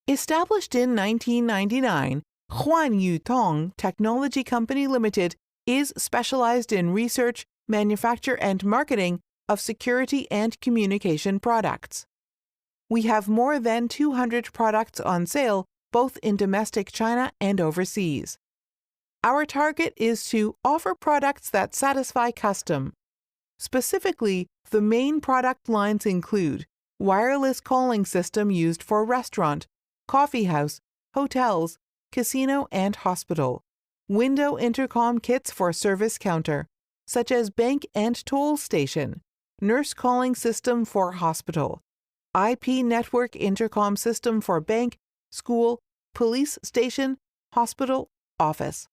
Established in 1999, Huanyutong Technology Co Limited is specialized in research, manufacture, and marketing of security and communication products. We have more than 200 products on sale, both in domestic China and overseas. Our target is to offer products that satisfy custom. Specifically, the main product lines include wireless calling system used for restaurant, coffee house, hotels, casino, and hospital, window intercom kits for service counter, such as bank and toll station, nurse calling system for hospital, IP network intercom system for bank, school, police station, hospital, office.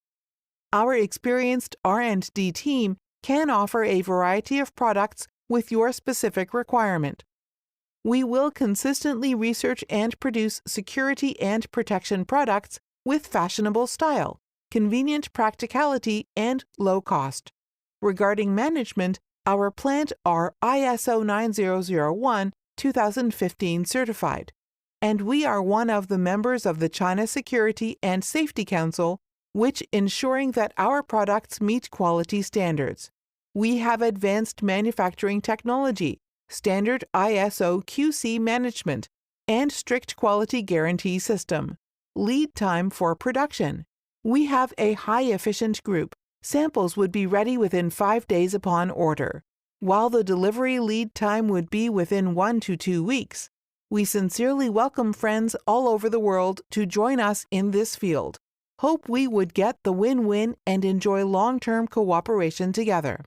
Our experienced R&D team can offer a variety of products with your specific requirement. We will consistently research and produce security and protection products with fashionable style, convenient practicality, and low cost. Regarding management, our plant are ISO 9001-2015 certified, and we are one of the members of the China Security and Safety Council, which ensuring that our products meet quality standards. We have advanced manufacturing technology, standard ISO QC management, and strict quality guarantee system. Lead time for production. We have a high-efficient group. Samples would be ready within 5 days upon order, while the delivery lead time would be within 1 to 2 weeks. We sincerely welcome friends all over the world to join us in this field. Hope we would get the win-win and enjoy long-term cooperation together.